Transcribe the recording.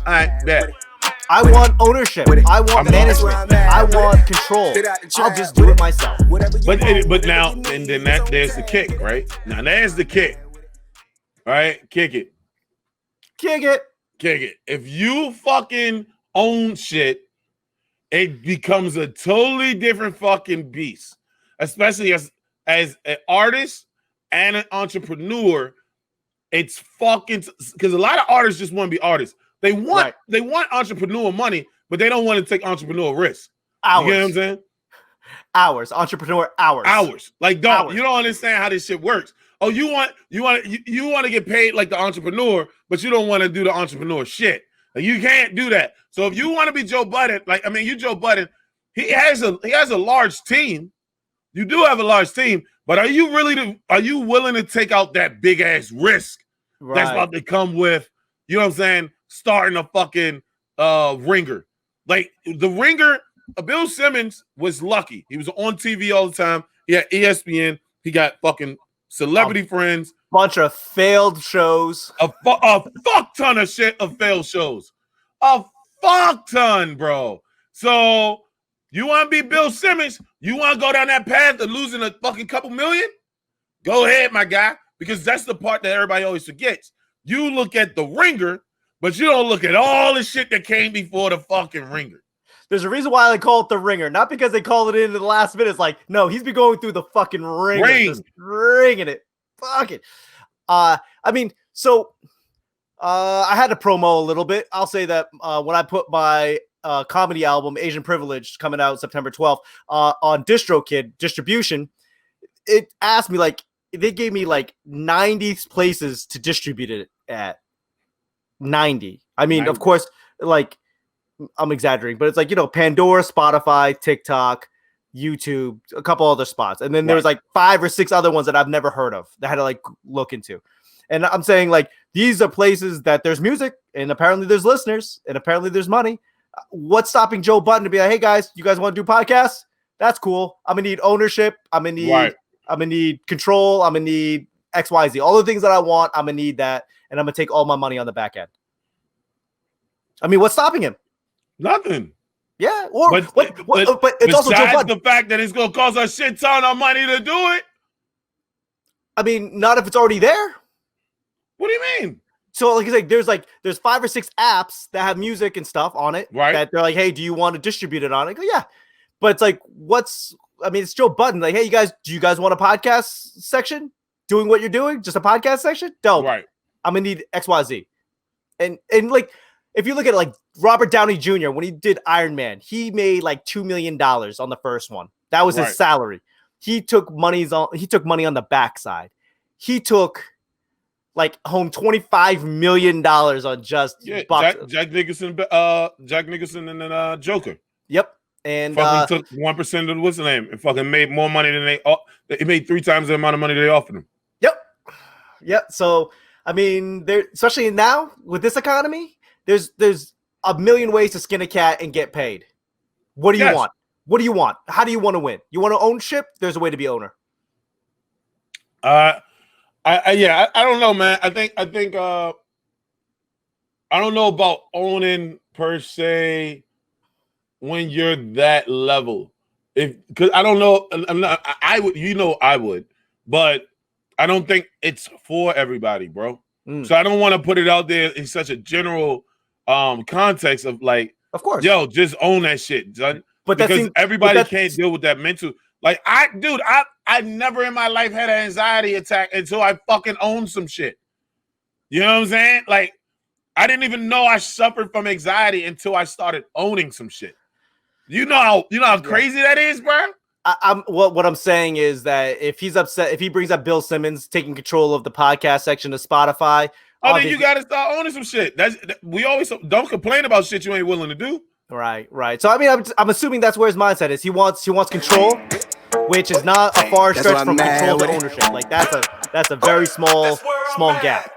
All right, bet. I want ownership. I want management. I want control. I'll just do it myself. But now, and then there's the kick, right? Now there's the kick, right? Kick it. If you fucking own shit, it becomes a totally different fucking beast, especially as an artist and an entrepreneur. It's fucking because a lot of artists just want to be artists. They want entrepreneur money, but they don't want to take entrepreneur risks. Hours. You get what I'm saying? Entrepreneur hours. Like, you don't understand how this shit works. Oh, you want to get paid like the entrepreneur, but you don't want to do the entrepreneur shit. Like, you can't do that. So if you want to be Joe Budden, you Joe Budden, he has a large team. You do have a large team, but are you willing to take out that big ass risk that's about to come with, you know what I'm saying, starting a fucking ringer? Like the ringer, Bill Simmons was lucky. He was on TV all the time. He had ESPN. He got fucking celebrity friends. Bunch of failed shows. A fuck ton of shit of failed shows. A fuck ton, bro. So you want to be Bill Simmons? You want to go down that path of losing a fucking couple million? Go ahead, my guy, because that's the part that everybody always forgets. You look at the ringer, but you don't look at all the shit that came before the fucking ringer. There's a reason why they call it the ringer, not because they call it in the last minute. It's like, no, he's been going through the fucking ringer, just ringing it. Fuck it. I had to promo a little bit. I'll say that when I put my comedy album, Asian Privilege, coming out September 12th, on DistroKid distribution, it asked me, like, they gave me like 90 places to distribute it at. 90. I mean, 90. Of course, like, I'm exaggerating, but it's like, Pandora, Spotify, TikTok, YouTube, a couple other spots. And then there's like 5 or 6 other ones that I've never heard of that I had to like look into. And I'm saying, like, these are places that there's music and apparently there's listeners and apparently there's money. What's stopping Joe Budden to be like, hey guys, you guys want to do podcasts? That's cool. I'm gonna need ownership. I'm gonna need control. I'm gonna need XYZ. All the things that I want, I'm gonna need that. And I'm gonna take all my money on the back end. I mean, what's stopping him? Nothing. Yeah. But it's also Joe Budden. The fact that it's gonna cost a shit ton of money to do it. I mean, not if it's already there. What do you mean? So, there's 5 or 6 apps that have music and stuff on it. Right. That they're like, hey, do you want to distribute it on it? I go, yeah. But it's like, it's Joe Budden. Like, hey, do you guys want a podcast section? Doing what you're doing? Just a podcast section? Dope. Right. I'm gonna need XYZ. And like, if you look at like Robert Downey Jr., when he did Iron Man, he made like $2 million on the first one. That was his salary. He took money on the backside. He took like home $25 million on just Jack Nicholson and then Joker. Yep. And fucking took 1% of what's the name and fucking made more money than they made 3 times the amount of money they offered him. Yep. So I mean, especially now with this economy, there's a million ways to skin a cat and get paid. What do you want? What do you want? How do you want to win? You want to own ship? There's a way to be owner. I don't know, man. I think I don't know about owning per se when you're that level. Because I don't know, I would, but I don't think it's for everybody, bro. So I don't want to put it out there in such a general context of like, of course, yo, just own that shit, son. But because everybody can't deal with that mental. Like, I never in my life had an anxiety attack until I fucking owned some shit. You know what I'm saying? Like, I didn't even know I suffered from anxiety until I started owning some shit. You know how crazy that is, bro? What I'm saying is that if he's upset, if he brings up Bill Simmons taking control of the podcast section of Spotify, then you got to start owning some shit. We always don't complain about shit you ain't willing to do. Right. So I mean, I'm assuming that's where his mindset is. He wants control, which is not a far stretch from control to ownership. Like that's a very small gap.